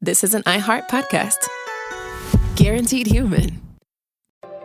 this is an iHeart podcast. Guaranteed human.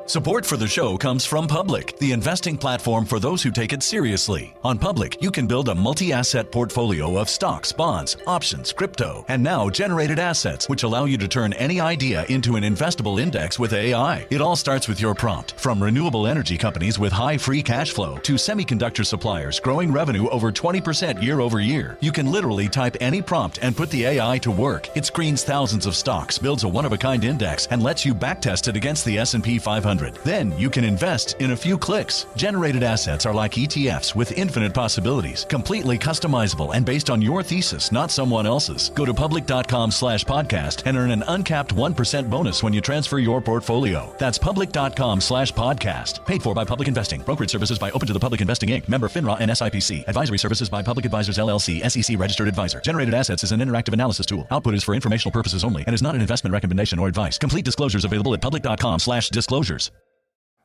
Support for the show comes from Public, the investing platform for those who take it seriously. On Public, you can build a multi-asset portfolio of stocks, bonds, options, crypto, and now generated assets, which allow you to turn any idea into an investable index with AI. It all starts with your prompt. From renewable energy companies with high free cash flow to semiconductor suppliers growing revenue over 20% year over year, you can literally type any prompt and put the AI to work. It screens thousands of stocks, builds a one-of-a-kind index, and lets you backtest it against the S&P 500. Then you can invest in a few clicks. Generated assets are like ETFs with infinite possibilities, completely customizable and based on your thesis, not someone else's. Go to public.com/podcast and earn an uncapped 1% bonus when you transfer your portfolio. That's public.com/podcast. Paid for by Public Investing. Brokerage services by Open to the Public Investing Inc. Member FINRA and SIPC. Advisory services by Public Advisors LLC, SEC registered advisor. Generated assets is an interactive analysis tool. Output is for informational purposes only and is not an investment recommendation or advice. Complete disclosures available at public.com/disclosures.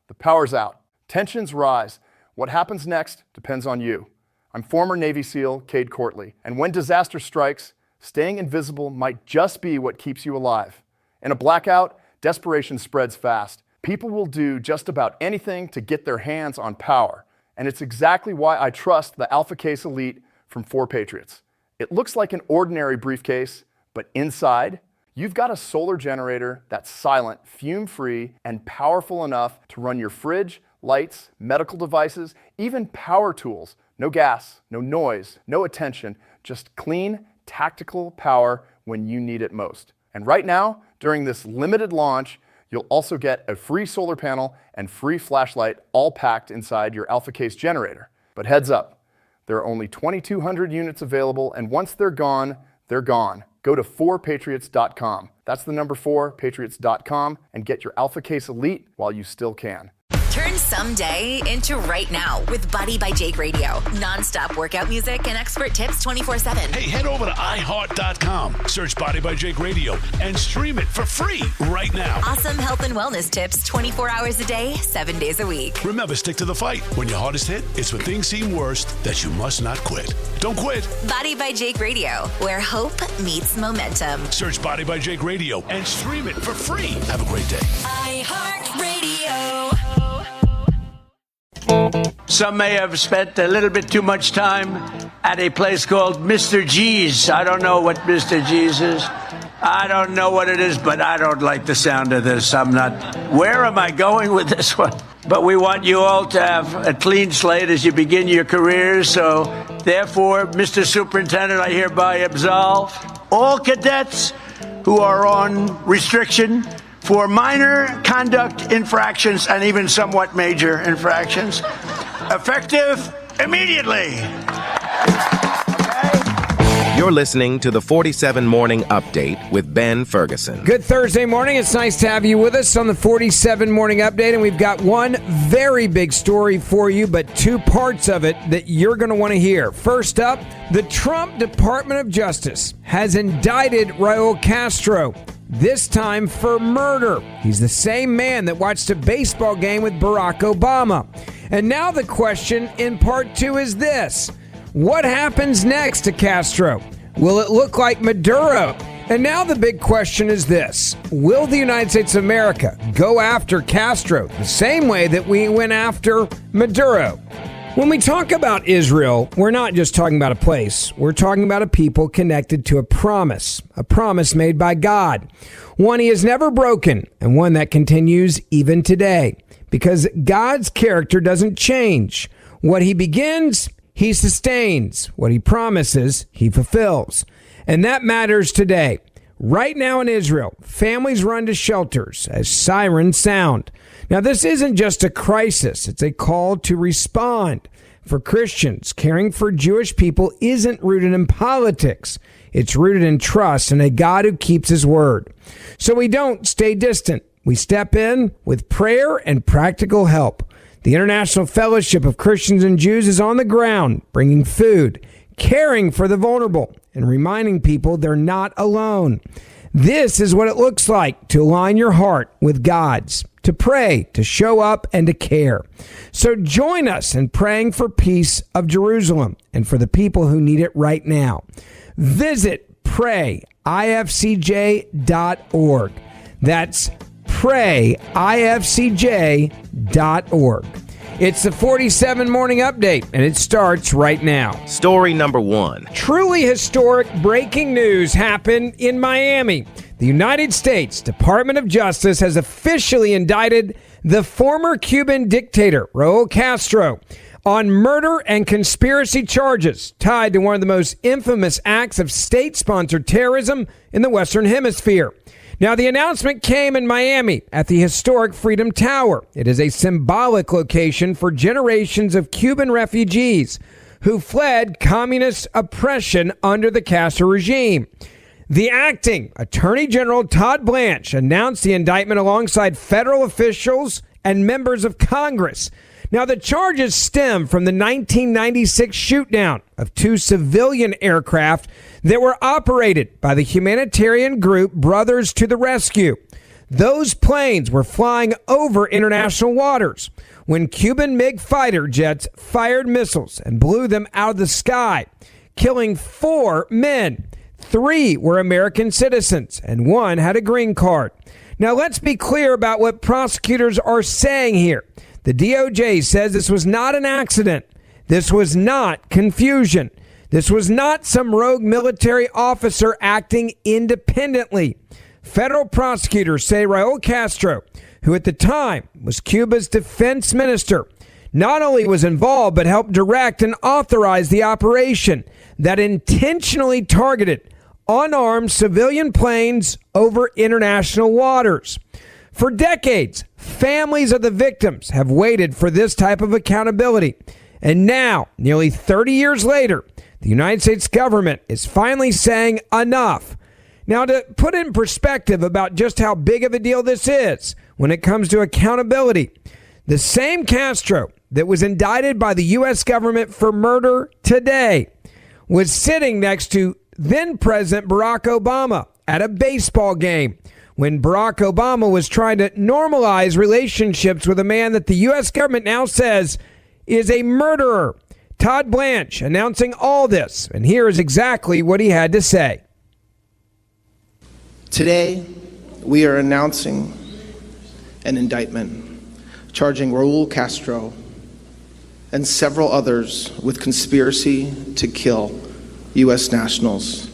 The power's out. Tensions rise. What happens next depends on you. I'm former Navy SEAL Cade Courtley, and when disaster strikes, staying invisible might just be what keeps you alive. In a blackout, desperation spreads fast. People will do just about anything to get their hands on power, and it's exactly why I trust the Alpha Case Elite from 4 Patriots. It looks like an ordinary briefcase, but inside, you've got a solar generator that's silent, fume-free, and powerful enough to run your fridge, lights, medical devices, even power tools. No gas, no noise, no attention, just clean, tactical power when you need it most. And right now, during this limited launch, you'll also get a free solar panel and free flashlight all packed inside your Alpha Case generator. But heads up, there are only 2,200 units available, and once they're gone, they're gone. Go to 4patriots.com. That's the number 4patriots.com and get your Alpha Case Elite while you still can. Turn someday into right now with Body by Jake Radio. Non-stop workout music and expert tips 24/7. Hey, head over to iHeart.com, search Body by Jake Radio, and stream it for free right now. Awesome health and wellness tips 24 hours a day, 7 days a week. Remember, stick to the fight. When your hardest hit, it's when things seem worst that you must not quit. Don't quit. Body by Jake Radio, where hope meets momentum. Search Body by Jake Radio and stream it for free. Have a great day. iHeartRadio. Some may have spent a little bit too much time at a place called Mr. G's. I don't know what Mr. G's is. I don't know what it is, but I don't like the sound of this. I'm not. Where am I going with this one? But we want you all to have a clean slate as you begin your careers. So, therefore, Mr. Superintendent, I hereby absolve all cadets who are on restriction for minor conduct infractions and even somewhat major infractions, effective immediately. You're listening to the 47 Morning Update with Ben Ferguson. Good Thursday morning. It's nice to have you with us on the 47 Morning Update, and we've got one very big story for you, but 2 parts of it that you're going to want to hear. First up, the Trump Department of Justice has indicted Raúl Castro, this time for murder. He's the same man that watched a baseball game with Barack Obama. And now the question in part 2 is this: what happens next to Castro? Will it look like Maduro? And now the big question is this: will the United States of America go after Castro the same way that we went after Maduro? When we talk about Israel, we're not just talking about a place. We're talking about a people connected to a promise made by God, one he has never broken, and one that continues even today. Because God's character doesn't change. What he begins, he sustains. What he promises, he fulfills. And that matters today. Right now in Israel, families run to shelters as sirens sound. Now, this isn't just a crisis. It's a call to respond. For Christians, caring for Jewish people isn't rooted in politics. It's rooted in trust in a God who keeps his word. So we don't stay distant. We step in with prayer and practical help. The International Fellowship of Christians and Jews is on the ground, bringing food, caring for the vulnerable, and reminding people they're not alone. This is what it looks like to align your heart with God's, to pray, to show up, and to care. So join us in praying for peace of Jerusalem and for the people who need it right now. Visit prayifcj.org. That's prayifcj.org. It's the 47 Morning Update, and it starts right now. Story number 1. Truly historic breaking news happened in Miami. The United States Department of Justice has officially indicted the former Cuban dictator, Raúl Castro, on murder and conspiracy charges tied to one of the most infamous acts of state-sponsored terrorism in the Western Hemisphere. Now, the announcement came in Miami at the historic Freedom Tower. It is a symbolic location for generations of Cuban refugees who fled communist oppression under the Castro regime. The acting Attorney General Todd Blanche announced the indictment alongside federal officials and members of Congress. Now, the charges stem from the 1996 shootdown of 2 civilian aircraft that were operated by the humanitarian group Brothers to the Rescue. Those planes were flying over international waters when Cuban MiG fighter jets fired missiles and blew them out of the sky, killing 4 men. 3 were American citizens, and 1 had a green card. Now, let's be clear about what prosecutors are saying here. The DOJ says this was not an accident. This was not confusion. This was not some rogue military officer acting independently. Federal prosecutors say Raúl Castro, who at the time was Cuba's defense minister, not only was involved but helped direct and authorize the operation that intentionally targeted unarmed civilian planes over international waters. For decades, families of the victims have waited for this type of accountability. And now, nearly 30 years later, the United States government is finally saying enough. Now, to put in perspective about just how big of a deal this is when it comes to accountability, the same Castro that was indicted by the U.S. government for murder today was sitting next to then President Barack Obama at a baseball game when Barack Obama was trying to normalize relationships with a man that the U.S. government now says is a murderer. Todd Blanche announcing all this, and here is exactly what he had to say. Today, we are announcing an indictment charging Raúl Castro and several others with conspiracy to kill U.S. nationals.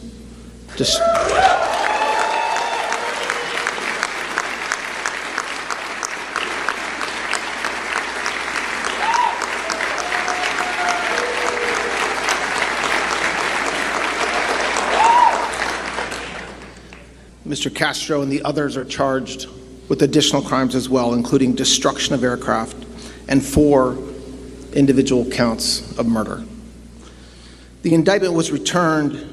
Mr. Castro and the others are charged with additional crimes as well, including destruction of aircraft and 4 individual counts of murder. The indictment was returned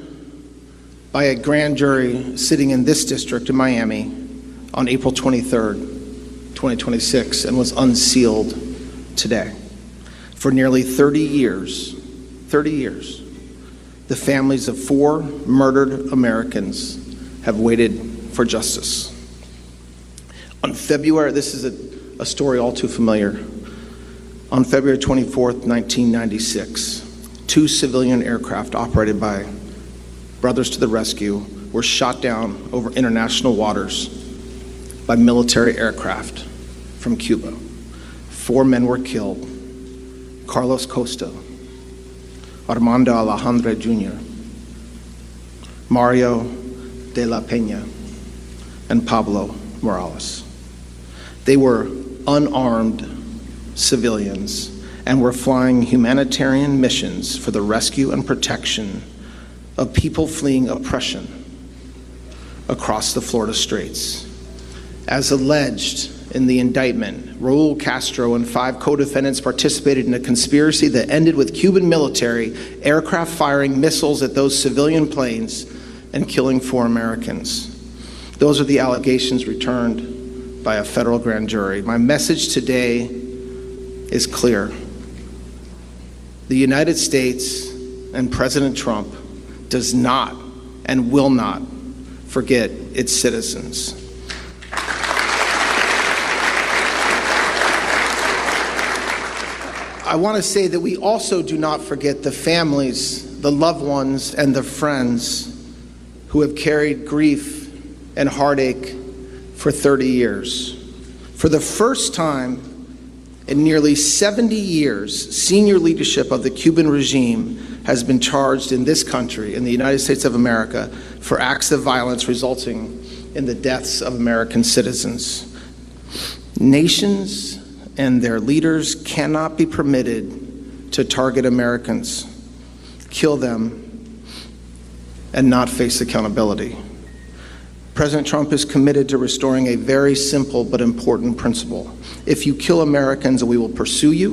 by a grand jury sitting in this district in Miami on April 23rd, 2026, and was unsealed today. For nearly 30 years, the families of 4 murdered Americans have waited for justice. On February, this is a story all too familiar. On February 24th, 1996, 2 civilian aircraft operated by Brothers to the Rescue were shot down over international waters by military aircraft from Cuba. 4 men were killed: Carlos Costa, Armando Alejandro Jr., Mario de la Peña, and Pablo Morales. They were unarmed civilians and were flying humanitarian missions for the rescue and protection of people fleeing oppression across the Florida Straits. As alleged in the indictment, Raúl Castro and 5 co-defendants participated in a conspiracy that ended with Cuban military aircraft firing missiles at those civilian planes and killing 4 Americans. Those are the allegations returned by a federal grand jury. My message today is clear. The United States and President Trump does not and will not forget its citizens. I want to say that we also do not forget the families, the loved ones, and the friends who have carried grief and heartache for 30 years. For the first time in nearly 70 years, senior leadership of the Cuban regime has been charged in this country, in the United States of America, for acts of violence resulting in the deaths of American citizens. Nations and their leaders cannot be permitted to target Americans, kill them, and not face accountability. President Trump is committed to restoring a very simple but important principle. If you kill Americans, we will pursue you,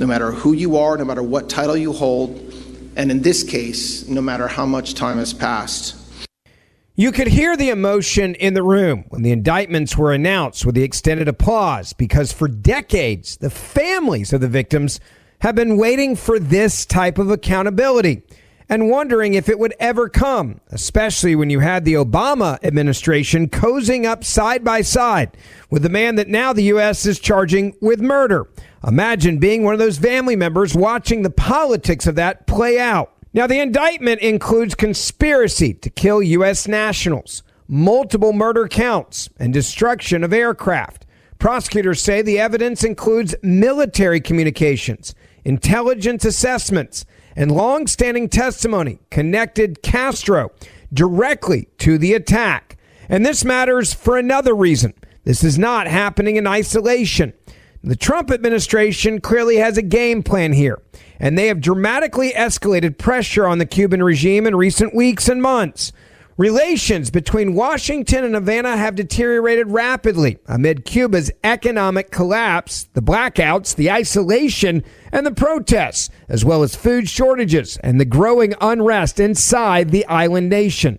no matter who you are, no matter what title you hold, and in this case, no matter how much time has passed. You could hear the emotion in the room when the indictments were announced with the extended applause, because for decades, the families of the victims have been waiting for this type of accountability and wondering if it would ever come, especially when you had the Obama administration cozying up side by side with the man that now the U.S. is charging with murder. Imagine being one of those family members watching the politics of that play out. Now, the indictment includes conspiracy to kill U.S. nationals, multiple murder counts, and destruction of aircraft. Prosecutors say the evidence includes military communications, intelligence assessments, and long-standing testimony connected Castro directly to the attack. And this matters for another reason. This is not happening in isolation. The Trump administration clearly has a game plan here, and they have dramatically escalated pressure on the Cuban regime in recent weeks and months. Relations between Washington and Havana have deteriorated rapidly amid Cuba's economic collapse, the blackouts, the isolation, and the protests, as well as food shortages and the growing unrest inside the island nation.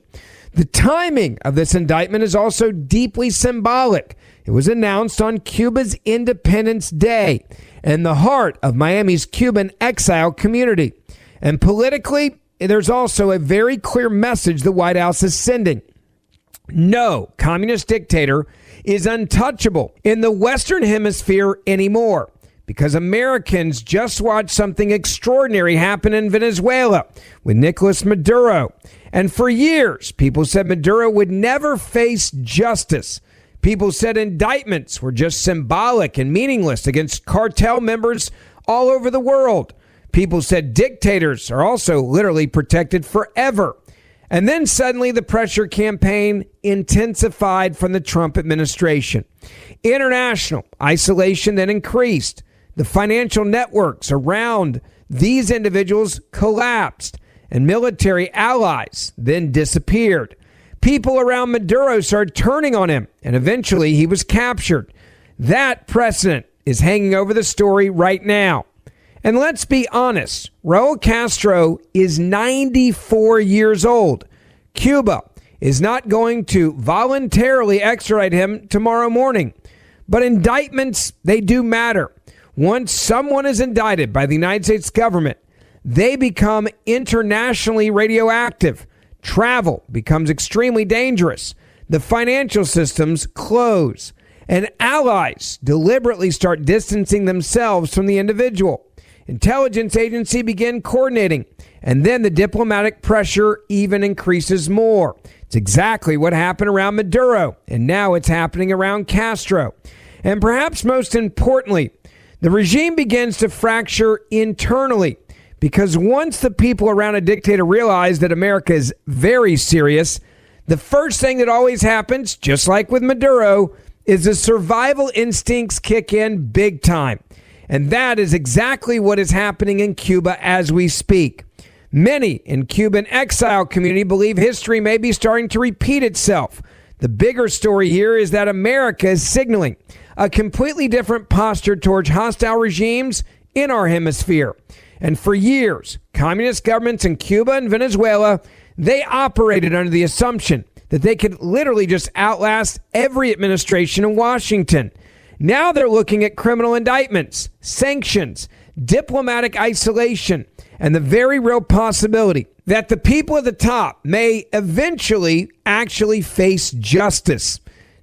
The timing of this indictment is also deeply symbolic. It was announced on Cuba's Independence Day in the heart of Miami's Cuban exile community. And politically, there's also a very clear message the White House is sending. No communist dictator is untouchable in the Western Hemisphere anymore, because Americans just watched something extraordinary happen in Venezuela with Nicolas Maduro. And for years, people said Maduro would never face justice. People said indictments were just symbolic and meaningless against cartel members all over the world. People said dictators are also literally protected forever. And then suddenly the pressure campaign intensified from the Trump administration. International isolation then increased. The financial networks around these individuals collapsed, and military allies then disappeared. People around Maduro started turning on him, and eventually he was captured. That precedent is hanging over the story right now. And let's be honest, Raúl Castro is 94 years old. Cuba is not going to voluntarily extradite him tomorrow morning. But indictments, they do matter. Once someone is indicted by the United States government, they become internationally radioactive. Travel becomes extremely dangerous. The financial systems close. And allies deliberately start distancing themselves from the individual. Intelligence agencies begin coordinating, and then the diplomatic pressure even increases more. It's exactly what happened around Maduro, and now it's happening around Castro. And perhaps most importantly, the regime begins to fracture internally, because once the people around a dictator realize that America is very serious, the first thing that always happens, just like with Maduro, is the survival instincts kick in big time. And that is exactly what is happening in Cuba as we speak. Many in Cuban exile community believe history may be starting to repeat itself. The bigger story here is that America is signaling a completely different posture towards hostile regimes in our hemisphere. And for years, communist governments in Cuba and Venezuela, they operated under the assumption that they could literally just outlast every administration in Washington. Now they're looking at criminal indictments, sanctions, diplomatic isolation, and the very real possibility that the people at the top may eventually actually face justice,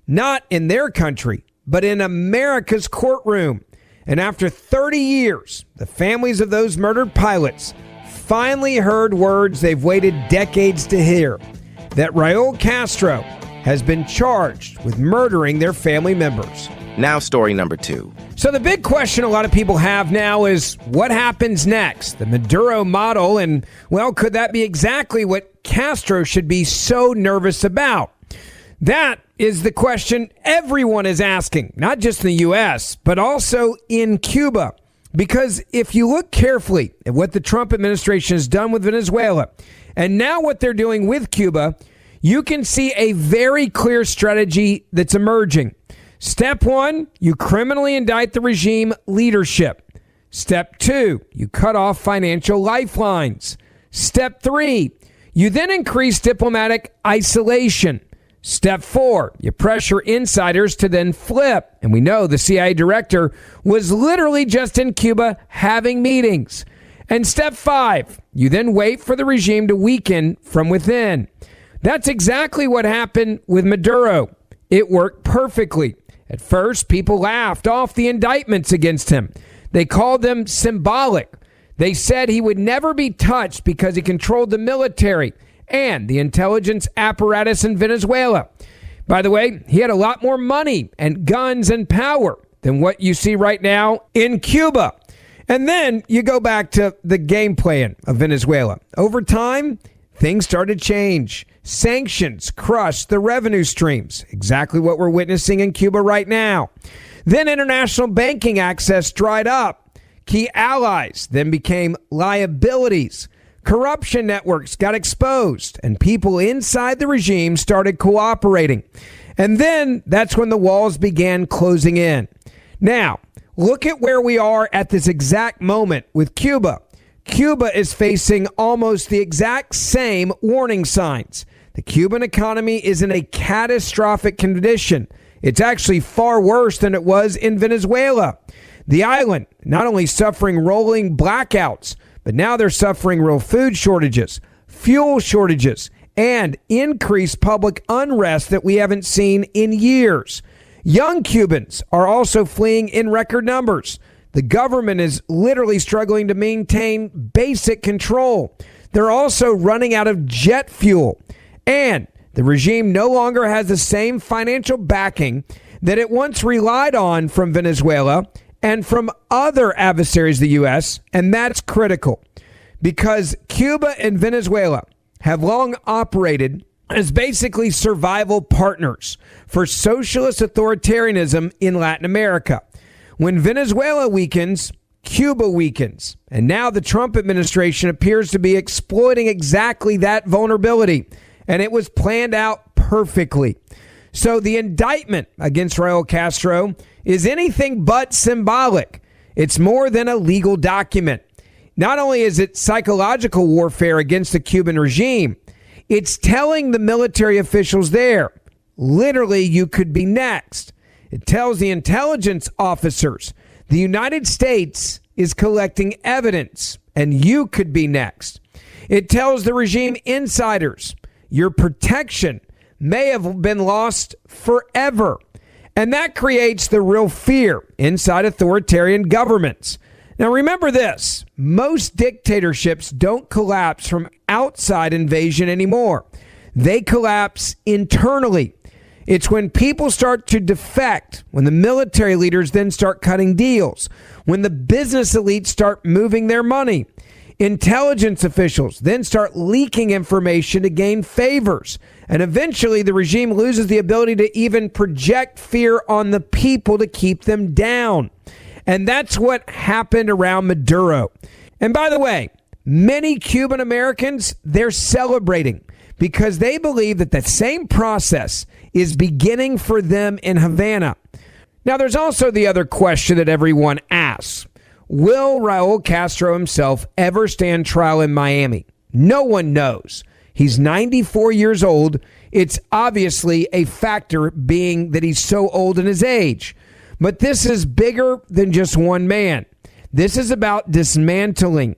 not in their country, but in America's courtroom. And after 30 years, the families of those murdered pilots finally heard words they've waited decades to hear. that Raúl Castro has been charged with murdering their family members. Now story number 2. So the big question a lot of people have now is what happens next? The Maduro model, and, well, could that be exactly what Castro should be so nervous about? That is the question everyone is asking, not just in the U.S., but also in Cuba. Because if you look carefully at what the Trump administration has done with Venezuela, and now what they're doing with Cuba, you can see a very clear strategy that's emerging. Step 1, you criminally indict the regime leadership. Step 2, you cut off financial lifelines. Step 3, you then increase diplomatic isolation. Step 4, you pressure insiders to then flip. And we know the CIA director was literally just in Cuba having meetings. And step 5, you then wait for the regime to weaken from within. That's exactly what happened with Maduro. It worked perfectly. At first, people laughed off the indictments against him. They called them symbolic. They said he would never be touched because he controlled the military and the intelligence apparatus in Venezuela. By the way, he had a lot more money and guns and power than what you see right now in Cuba. And then you go back to the game plan of Venezuela. Over time, things started to change. Sanctions crushed the revenue streams, exactly what we're witnessing in Cuba right now. Then international banking access dried up. Key allies then became liabilities. Corruption networks got exposed, and people inside the regime started cooperating. And then that's when the walls began closing in. Now, look at where we are at this exact moment with Cuba. Cuba is facing almost the exact same warning signs. The Cuban economy is in a catastrophic condition. It's actually far worse than it was in Venezuela. The island not only suffering rolling blackouts, but now they're suffering real food shortages, fuel shortages, and increased public unrest that we haven't seen in years. Young Cubans are also fleeing in record numbers. The government is literally struggling to maintain basic control. They're also running out of jet fuel. And the regime no longer has the same financial backing that it once relied on from Venezuela and from other adversaries of the U.S., and that's critical because Cuba and Venezuela have long operated as basically survival partners for socialist authoritarianism in Latin America. When Venezuela weakens, Cuba weakens. And now the Trump administration appears to be exploiting exactly that vulnerability, and it was planned out perfectly. So the indictment against Raúl Castro is anything but symbolic. It's more than a legal document. Not only is it psychological warfare against the Cuban regime, it's telling the military officials there, literally, you could be next. It tells the intelligence officers, the United States is collecting evidence, and you could be next. It tells the regime insiders, your protection may have been lost forever. And that creates the real fear inside authoritarian governments. Now remember this, most dictatorships don't collapse from outside invasion anymore. They collapse internally. It's when people start to defect, when the military leaders then start cutting deals, when the business elites start moving their money. Intelligence officials then start leaking information to gain favors. And eventually the regime loses the ability to even project fear on the people to keep them down. And that's what happened around Maduro. And by the way, many Cuban Americans, they're celebrating because they believe that the same process is beginning for them in Havana. Now, there's also the other question that everyone asks. Will Raúl Castro himself ever stand trial in Miami? No one knows. He's 94 years old. It's obviously a factor being that he's so old in his age. But this is bigger than just one man. This is about dismantling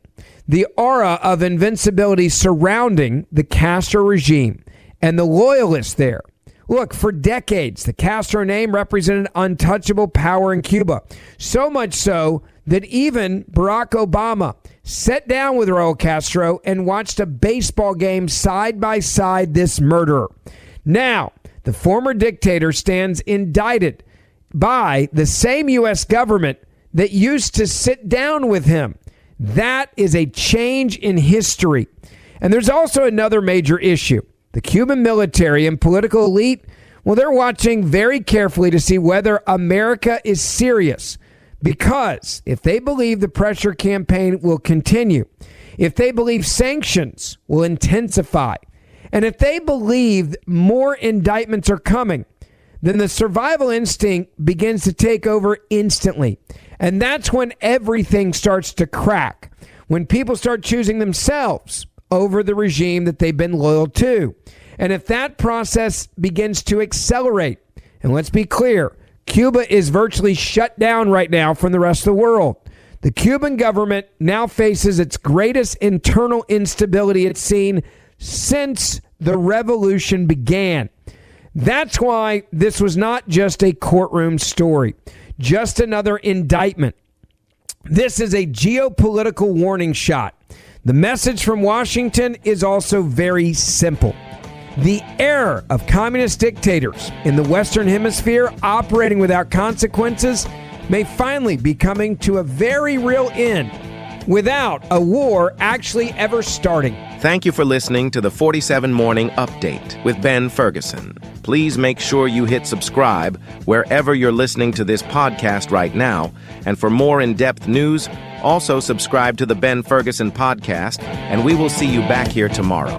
the aura of invincibility surrounding the Castro regime and the loyalists there. Look, for decades, the Castro name represented untouchable power in Cuba. So much so that even Barack Obama sat down with Raúl Castro and watched a baseball game side by side this murderer. Now, the former dictator stands indicted by the same U.S. government that used to sit down with him. That is a change in history. And there's also another major issue. The Cuban military and political elite, well, they're watching very carefully to see whether America is serious. Because if they believe the pressure campaign will continue, if they believe sanctions will intensify, and if they believe more indictments are coming, then the survival instinct begins to take over instantly. And that's when everything starts to crack. When people start choosing themselves over the regime that they've been loyal to. And if that process begins to accelerate, and let's be clear, Cuba is virtually shut down right now from the rest of the world. The Cuban government now faces its greatest internal instability it's seen since the revolution began. That's why this was not just a courtroom story, just another indictment. This is a geopolitical warning shot. The message from Washington is also very simple. The era of communist dictators in the Western Hemisphere operating without consequences may finally be coming to a very real end without a war actually ever starting. Thank you for listening to the 47 Morning Update with Ben Ferguson. Please make sure you hit subscribe wherever you're listening to this podcast right now. And for more in-depth news, also subscribe to the Ben Ferguson Podcast, and we will see you back here tomorrow.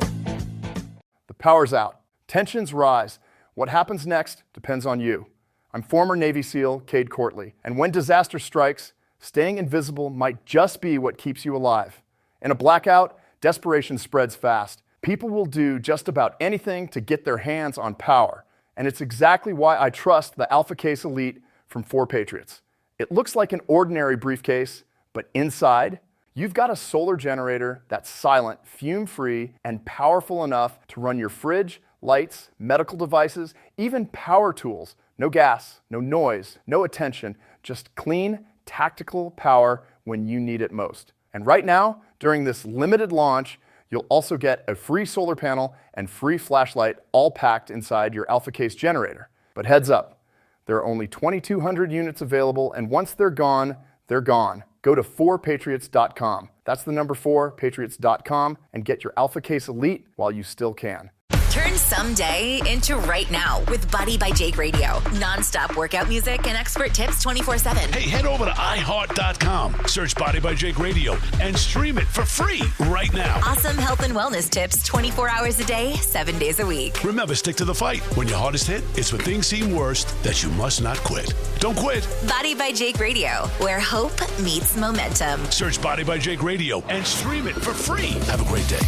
The power's out. Tensions rise. What happens next depends on you. I'm former Navy SEAL Cade Courtley, and when disaster strikes, staying invisible might just be what keeps you alive. In a blackout, desperation spreads fast. People will do just about anything to get their hands on power, and it's exactly why I trust the Alpha Case Elite from 4 Patriots. It looks like an ordinary briefcase, but inside, you've got a solar generator that's silent, fume-free, and powerful enough to run your fridge, lights, medical devices, even power tools. No gas, no noise, no attention, just clean, tactical power when you need it most. And right now, during this limited launch, you'll also get a free solar panel and free flashlight all packed inside your Alpha Case generator. But heads up, there are only 2,200 units available, and once they're gone, they're gone. Go to 4patriots.com. That's the number 4patriots.com and get your Alpha Case Elite while you still can. Turn someday into right now with Body by Jake Radio. Non-stop workout music and expert tips 24/7. Hey, head over to iHeart.com, search Body by Jake Radio, and stream it for free right now. Awesome health and wellness tips 24 hours a day, 7 days a week. Remember, stick to the fight. When your hardest hit, it's when things seem worst that you must not quit. Don't quit. Body by Jake Radio, where hope meets momentum. Search Body by Jake Radio and stream it for free. Have a great day.